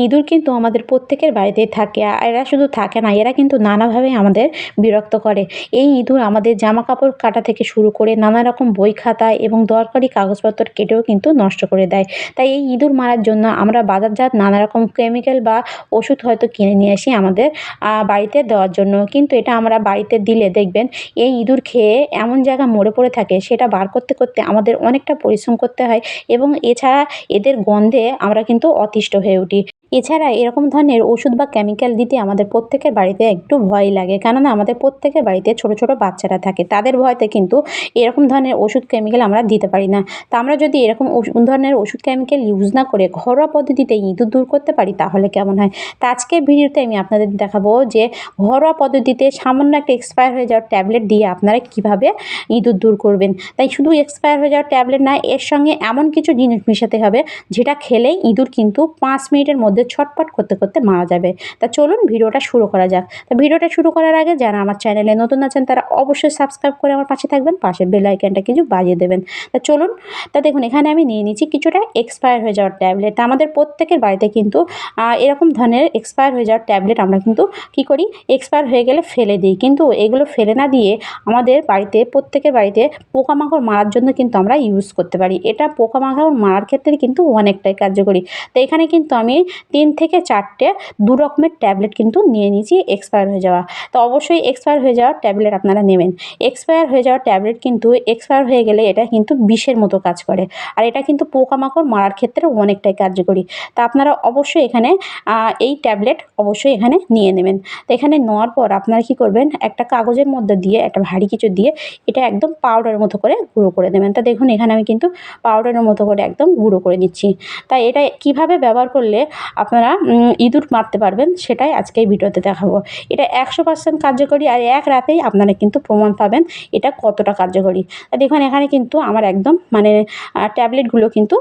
ইঁদুর কিন্তু আমাদের প্রত্যেকের বাড়িতেই থাকে। আর এরা শুধু থাকে না, এরা কিন্তু নানাভাবে আমাদের বিরক্ত করে। এই ইঁদুর আমাদের জামাকাপড় কাটা থেকে শুরু করে নানা রকম বই খাতা এবং দরকারি কাগজপত্র কেটেও কিন্তু নষ্ট করে দেয়। তাই এই ইঁদুর মারার জন্য আমরা বাজারজাত নানা রকম কেমিক্যাল বা ওষুধ হয়তো কিনে নিয়ে আসি আমাদের বাড়িতে দেওয়ার জন্য। কিন্তু এটা আমরা বাড়িতে দিলে দেখবেন এই ইঁদুর খেয়ে এমন জায়গায় মরে পড়ে থাকে, সেটা বার করতে, করতে আমাদের অনেকটা পরিশ্রম করতে হয় এবং এছাড়া এদের গন্ধে আমরা কিন্তু অতিষ্ঠ হয়ে উঠি। এছাড়া এরকম ধরনের ওষুধ বা কেমিক্যাল দিতে আমাদের প্রত্যেকের বাড়িতে একটু ভয় লাগে। কেননা আমাদের প্রত্যেকের বাড়িতে ছোট, ছোট বাচ্চারা থাকে। তাদের ভয়তে কিন্তু এরকম ধরনের ওষুধ কেমিক্যাল আমরা দিতে পারি না। তো আমরা যদি এরকম ধরনের ওষুধ কেমিক্যাল ইউজ না করে ঘরোয়া পদ্ধতিতে ইঁদুর দূর করতে পারি তাহলে কেমন হয়? তো আজকের ভিডিওতে আমি আপনাদের দেখাবো যে ঘরোয়া পদ্ধতিতে সামান্য একটা এক্সপায়ার হয়ে যাওয়া ট্যাবলেট দিয়ে আপনারা কীভাবে ইঁদুর দূর করবেন। তাই শুধু এক্সপায়ার হয়ে যাওয়া ট্যাবলেট না, এর সঙ্গে এমন কিছু জিনিস মেশাতে হবে যেটা খেলেই ইঁদুর কিন্তু 5 মিনিটের মধ্যে ছটপট করতে, করতে মারা যাবে। তা চলুন ভিডিওটা শুরু করা যাক। তো ভিডিওটা শুরু করার আগে যারা আমার চ্যানেলে নতুন আছেন তারা অবশ্যই সাবস্ক্রাইব করে আমার পাশে থাকবেন। পাশের বেল আইকনটা কিন্তু বাজিয়ে দেবেন। তা চলুন, তা দেখুন এখানে আমি নিয়ে নিচ্ছি কিছুটা এক্সপায়ার হয়ে যাওয়ার ট্যাবলেট। আমাদের প্রত্যেকের বাড়িতে কিন্তু এরকম ধরনের এক্সপায়ার হয়ে যাওয়ার ট্যাবলেট আমরা কিন্তু কী করি, এক্সপায়ার হয়ে গেলে ফেলে দিই। কিন্তু এগুলো ফেলে না দিয়ে আমাদের বাড়িতে প্রত্যেকের বাড়িতে পোকামাকড় মারার জন্য কিন্তু আমরা ইউজ করতে পারি। এটা পোকামাকড় মারার ক্ষেত্রে কিন্তু অনেকটাই কার্যকরী। তো এখানে কিন্তু আমি 3 থেকে 4টে 2 রকমের ট্যাবলেট কিন্তু নিয়ে নিয়েছি এক্সপায়ার হয়ে যাওয়া। তো অবশ্যই এক্সপায়ার হয়ে যাওয়ার ট্যাবলেট আপনারা নেবেন। এক্সপায়ার হয়ে যাওয়া ট্যাবলেট কিন্তু এক্সপায়ার হয়ে গেলে এটা কিন্তু বিষের মতো কাজ করে। আর এটা কিন্তু পোকামাকড় মারার ক্ষেত্রে অনেকটাই কার্যকরী। তা আপনারা অবশ্যই এখানে এই ট্যাবলেট অবশ্যই এখানে নিয়ে নেবেন। তো এখানে নেওয়ার পর আপনারা কী করবেন, একটা কাগজের মধ্যে দিয়ে একটা ভারী কিছু দিয়ে এটা একদম পাউডারের মতো করে গুঁড়ো করে নেবেন। তা দেখুন এখানে আমি কিন্তু পাউডারের মতো করে একদম গুঁড়ো করে নিচ্ছি। তাই এটা কীভাবে ব্যবহার করলে আপনারা ইঁদুর মারতে পারবেন সেটাই আজকে এই ভিডিওতে দেখাবো। এটা 100% কার্যকরী আর এক রাতেই আপনারা কিন্তু প্রমাণ পাবেন এটা কতটা কার্যকরী। দেখুন এখানে কিন্তু আমার একদম মানে ট্যাবলেটগুলো কিন্তু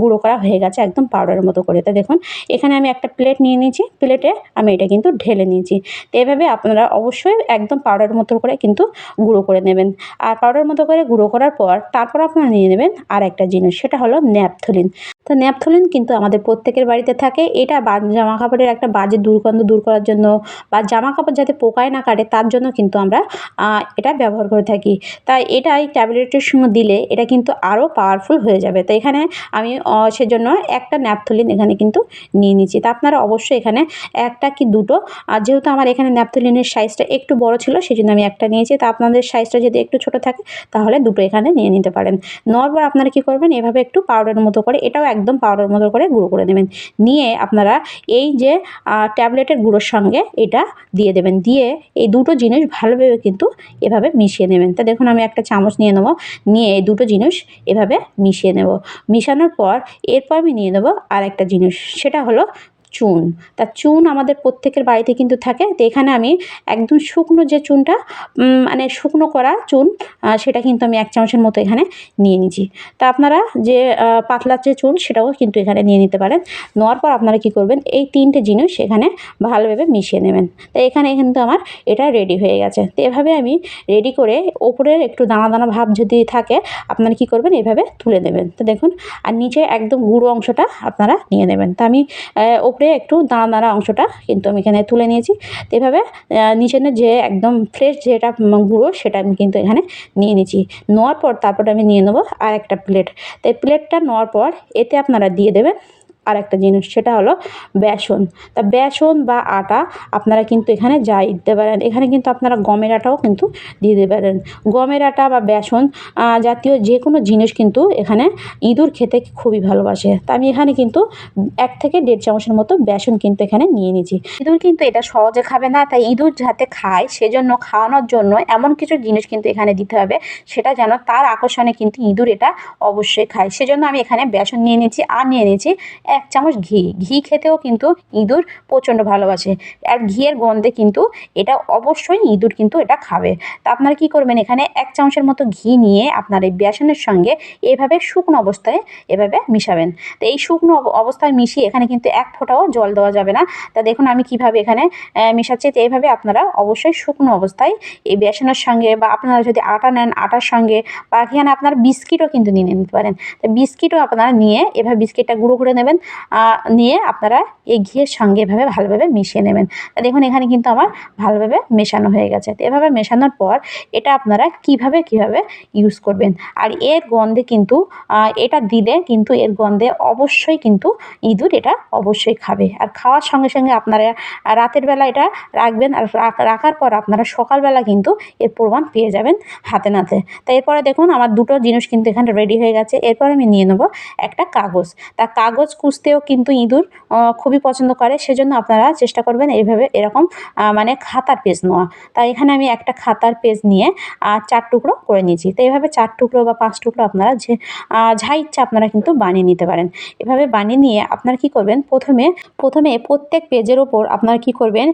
গুঁড়ো করা হয়ে গেছে একদম পাউডারের মতো করে। তো দেখুন এখানে আমি একটা প্লেট নিয়ে নিয়েছি, প্লেটে আমি এটা কিন্তু ঢেলে নিয়েছি। তো এভাবে আপনারা অবশ্যই একদম পাউডারের মতো করে কিন্তু গুঁড়ো করে নেবেন। আর পাউডারের মতো করে গুঁড়ো করার পর তারপর আপনারা নিয়ে নেবেন আর একটা জিনিস, সেটা হলো ন্যাপথলিন। তো ন্যাপথলিন কিন্তু আমাদের প্রত্যেকের বাড়িতে থাকে। এটা জামা কাপড়ের একটা বাজে দুর্গন্ধ দূর করার জন্য বা জামা কাপড় যাতে পোকায় না কাটে তার জন্য কিন্তু আমরা এটা ব্যবহার করে থাকি। তাই এটা এই ট্যাবলেটের সঙ্গে দিলে এটা কিন্তু আরও পাওয়ারফুল হয়ে যাবে। তো এখানে আমি সেজন্য একটা ন্যাপথলিন এখানে কিন্তু নিয়ে নিচ্ছি। তা আপনারা অবশ্যই এখানে একটা কি দুটো, আর যেহেতু আমার এখানে ন্যাপথলিনের সাইজটা একটু বড় ছিল সেজন্য আমি একটা নিয়েছি। তা আপনাদের সাইজটা যদি একটু ছোটো থাকে তাহলে দুটো এখানে নিয়ে নিতে পারেন। নেওয়ার পর আপনারা কী করবেন, এভাবে একটু পাউডারের মতো করে এটাও একদম পাউডারের মতো করে গুঁড়ো করে নেবেন। নিয়ে আপনারা এই যে ট্যাবলেটের গুঁড়োর সঙ্গে এটা দিয়ে দেবেন। দিয়ে এই দুটো জিনিস ভালোভাবে কিন্তু এভাবে মিশিয়ে নেবেন। তা দেখুন আমি একটা চামচ নিয়ে নেব, নিয়ে এই দুটো জিনিস এভাবে মিশিয়ে নেব। মিশানোর পর এরপর আমি নিয়ে নেব আর একটা জিনিস, সেটা হলো চুন। তা চুন আমাদের প্রত্যেকের বাড়িতে কিন্তু থাকে। তো এখানে আমি একদম শুকনো যে চুনটা মানে শুকনো করা চুন, সেটা কিন্তু আমি 1 চামচের মতো এখানে নিয়ে নিয়েছি। তা আপনারা যে পাতলা যে চুন সেটাও কিন্তু এখানে নিয়ে নিতে পারেন। নেওয়ার পর আপনারা কী করবেন, এই 3টে জিনিস এখানে ভালোভাবে মিশিয়ে নেবেন। তো এখানে কিন্তু আমার এটা রেডি হয়ে গেছে। তো এভাবে আমি রেডি করে ওপরের একটু দানা দানা ভাব যদি থাকে আপনারা কী করবেন, এভাবে তুলে নেবেন। তো দেখুন আর নিচে একদম গুঁড়ো অংশটা আপনারা নিয়ে নেবেন। তো আমি ওপরে একটু দানা দানা অংশটা কিন্তু আমি এখানে তুলে নিয়েছি। তো এভাবে নিচের যে একদম ফ্রেশ যেটা গুঁড়ো সেটা আমি কিন্তু এখানে নিয়ে নিয়েছি। নেওয়ার পর তারপরে আমি নিয়ে নেবো আর একটা প্লেট। তো এই প্লেটটা নেওয়ার পর এতে আপনারা দিয়ে দেবেন আর একটা জিনিস, সেটা হলো বেসন। তা বেসন বা আটা আপনারা কিন্তু এখানে যাই দিতে পারেন। এখানে কিন্তু আপনারা গমের আটাও কিন্তু দিয়ে দিতে পারেন। গমের আটা বা বেসন জাতীয় যে কোনো জিনিস কিন্তু এখানে ইঁদুর খেতে খুবই ভালোবাসে। তা আমি এখানে কিন্তু 1 থেকে 1.5 চামচের মতো বেসন কিন্তু এখানে নিয়ে নিয়েছি। ইঁদুর কিন্তু এটা সহজে খাবে না, তাই ইঁদুর যাতে খায় সেজন্য খাওয়ানোর জন্য এমন কিছু জিনিস কিন্তু এখানে দিতে হবে সেটা যেন তার আকর্ষণে কিন্তু ইঁদুর এটা অবশ্যই খায়। সেজন্য আমি এখানে বেসন নিয়ে নিয়েছি আর নিয়ে নিয়েছি 1 চামচ ঘি। ঘি খেতেও কিন্তু ইঁদুর প্রচণ্ড ভালোবাসে। আর ঘিয়ের গন্ধে কিন্তু এটা অবশ্যই ইঁদুর কিন্তু এটা খাবে। তা আপনারা কী করবেন, এখানে 1 চামচের মতো ঘি নিয়ে আপনার এই বেসনের সঙ্গে এভাবে শুকনো অবস্থায় এভাবে মিশাবেন। তো এই শুকনো অবস্থায় মিশিয়ে এখানে কিন্তু 1 ফোঁটাও জল দেওয়া যাবে না। তা দেখুন আমি কীভাবে এখানে মেশাচ্ছি। তো এইভাবে আপনারা অবশ্যই শুকনো অবস্থায় এই বেসনের সঙ্গে বা আপনারা যদি আটা নেন আটার সঙ্গে বা এখানে আপনারা বিস্কিটও কিন্তু নিয়ে নিতে পারেন। তো বিস্কিটও আপনারা নিয়ে এভাবে বিস্কিটটা গুঁড়ো করে নেবেন। নিয়ে আপনারা এই ঘিয়ের সঙ্গে এভাবে ভালোভাবে মিশিয়ে নেবেন। তা দেখুন এখানে কিন্তু আমার ভালোভাবে মেশানো হয়ে গেছে। তো এভাবে মেশানোর পর এটা আপনারা কিভাবে ইউজ করবেন। আর এর গন্ধে কিন্তু এটা দিলে কিন্তু এর গন্ধে অবশ্যই কিন্তু ইঁদুর এটা অবশ্যই খাবে। আর খাওয়ার সঙ্গে সঙ্গে আপনারা রাতের বেলা এটা রাখবেন। আর রাখার পর আপনারা সকালবেলা কিন্তু এর প্রমাণ পেয়ে যাবেন হাতে নাতে। তো এরপরে দেখুন আমার দুটো জিনিস কিন্তু এখানে রেডি হয়ে গেছে। এরপর আমি নিয়ে নেব একটা কাগজ। তা কাগজ কুঁচতেও কিন্তু ইঁদুর খুবই পছন্দ করে। সেজন্য আপনারা চেষ্টা করবেন এইভাবে এরকম মানে খাতার পেজ নেওয়া। তাই এখানে আমি একটা খাতার পেজ নিয়ে 4 টুকরো করে নিয়েছি। তো এইভাবে 4 টুকরো বা 5 টুকরো আপনারা যা ইচ্ছা আপনারা কিন্তু বানিয়ে নিতে পারেন। এভাবে বানিয়ে নিয়ে আপনারা কী করবেন, প্রথমে প্রত্যেক পেজের ওপর আপনারা কী করবেন,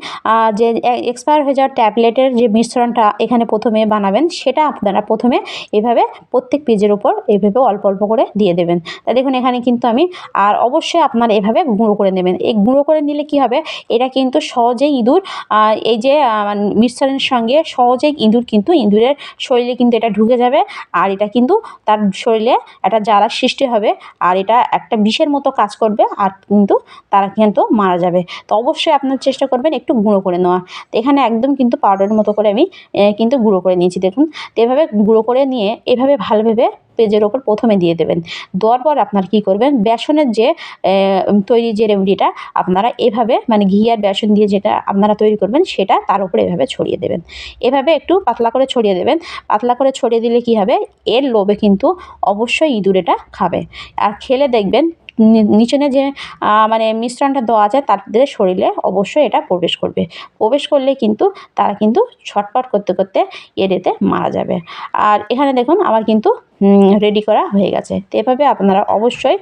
যে এক্সপায়ার হয়ে যাওয়া ট্যাবলেটের যে মিশ্রণটা এখানে প্রথমে বানাবেন, সেটা আপনারা প্রথমে এভাবে প্রত্যেক পেজের ওপর এইভাবে অল্প অল্প করে দিয়ে দেবেন। তা দেখুন এখানে কিন্তু আমি, আর অবশ্যই আপনারা এভাবে গুঁড়ো করে নেবেন। এই গুঁড়ো করে নিলে কী হবে, এটা কিন্তু সহজেই ইঁদুর এই যে মিশ্রণের সঙ্গে সহজেই ইঁদুরের শরীরে কিন্তু এটা ঢুকে যাবে। আর এটা কিন্তু তার শরীরে একটা জ্বালার সৃষ্টি হবে। আর এটা একটা বিষের মতো কাজ করবে। আর কিন্তু তারা কিন্তু মারা যাবে। তো অবশ্যই আপনারা চেষ্টা করবেন একটু গুঁড়ো করে নেওয়া। তো এখানে একদম কিন্তু পাউডারের মতো করে আমি কিন্তু গুঁড়ো করে নিয়েছি দেখুন। তো এভাবে গুঁড়ো করে নিয়ে এভাবে ভালোভাবে পেজের ওপর প্রথমে দিয়ে দেবেন। দেওয়ার পর আপনারা কী করবেন, বেসনের যে তৈরি যে রেমেডিটা আপনারা এভাবে মানে ঘি আর বেসন দিয়ে যেটা আপনারা তৈরি করবেন সেটা তার উপরে এভাবে ছড়িয়ে দেবেন। এভাবে একটু পাতলা করে ছড়িয়ে দেবেন। পাতলা করে ছড়িয়ে দিলে কী হবে, এর লোভে কিন্তু অবশ্যই ইঁদুর এটা খাবে। আর খেলে দেখবেন নিচনে যে মানে মিশ্রণটা দেওয়া আছে তাদের শরীরে অবশ্যই এটা প্রবেশ করবে। প্রবেশ করলে কিন্তু তারা কিন্তু ছটফট করতে করতে এতে মারা যাবে। আর এখানে দেখুন আমার কিন্তু রেডি করা হয়ে গেছে। তো এভাবে আপনারা অবশ্যই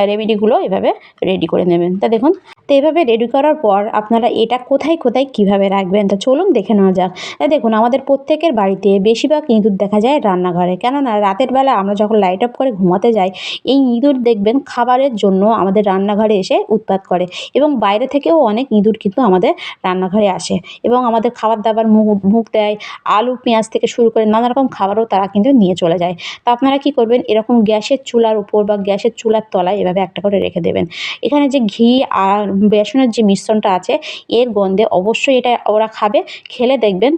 রেমেডিগুলো এভাবে রেডি করে নেবেন। তা দেখুন, তো এভাবে রেডি করার পর আপনারা এটা কোথায় কীভাবে রাখবেন, তো চলুন দেখে নেওয়া যাক। দেখুন আমাদের প্রত্যেকের বাড়িতে বেশিরভাগ ইঁদুর দেখা যায় রান্নাঘরে। কেননা রাতের বেলা আমরা যখন লাইট অফ করে ঘুমাতে যাই, এই ইঁদুর দেখবেন খাবারের জন্য আমাদের রান্নাঘরে এসে উৎপাত করে। এবং বাইরে থেকেও অনেক ইঁদুর কিন্তু আমাদের রান্নাঘরে আসে এবং আমাদের খাবার দাবার মুখ দেয়। আলু পেঁয়াজ থেকে শুরু করে নানা রকম খাবারও তারা কিন্তু নিয়ে চলে যায়। তা আপনারা কী করবেন, এরকম গ্যাসের চুলার উপর বা গ্যাসের চুলার তলায় এভাবে একটা করে রেখে দেবেন। এখানে যে ঘি আর বেসনের যে মিশ্রণটা আছে এর গন্ধে অবশ্যই এটা ওরা খাবে। খেলে দেখবেন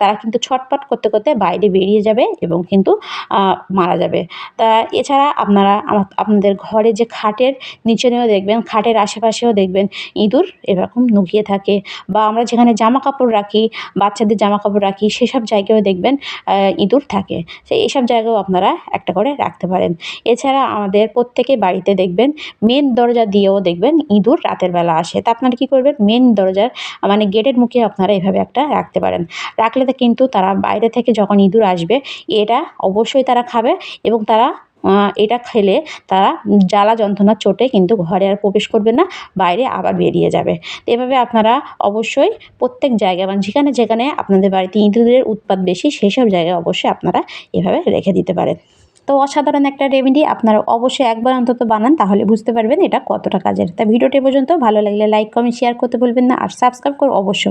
তারা কিন্তু ছটফট করতে করতে বাইরে বেরিয়ে যাবে এবং কিন্তু মারা যাবে। তা এছাড়া আপনারা আপনাদের ঘরে যে খাটের নিচেও দেখবেন, খাটের আশেপাশেও দেখবেন ইঁদুর এরকম লুকিয়ে থাকে। বা আমরা যেখানে জামা কাপড় রাখি, বাচ্চাদের জামা কাপড় রাখি, সেসব জায়গায়ও দেখবেন ইঁদুর থাকে। এইসব জায়গায়ও আপনারা একটা করে রাখতে পারেন। এছাড়া আমাদের প্রত্যেকের বাড়িতে দেখবেন মেন দরজা দিয়েও দেখবেন ইঁদুর রাতের বেলা আসে। তা আপনারা কী করবেন, মেন দরজার মানে গেটের মুখে আপনারা এভাবে একটা রাখতে পারেন। রাখলে তো কিন্তু তারা বাইরে থেকে যখন ইঁদুর আসবে এটা অবশ্যই তারা খাবে এবং তারা এটা খেলে তারা জ্বালা যন্ত্রণার চোটে কিন্তু ঘরে আর প্রবেশ করবে না, বাইরে আবার বেরিয়ে যাবে। তো এভাবে আপনারা অবশ্যই প্রত্যেক জায়গায় মানে যেখানে আপনাদের বাড়িতে ইঁদুরের উৎপাত বেশি সেসব জায়গায় অবশ্যই আপনারা এভাবে রেখে দিতে পারেন। তো অসাধারণ একটা রেমেডি, আপনারা অবশ্যই একবার অন্তত বানান, তাহলে বুঝতে পারবেন এটা কতটা কাজের। তা ভিডিওটি পর্যন্ত ভালো লাগলে লাইক কমেন্ট শেয়ার করতে ভুলবেন না। আর সাবস্ক্রাইব করে অবশ্যই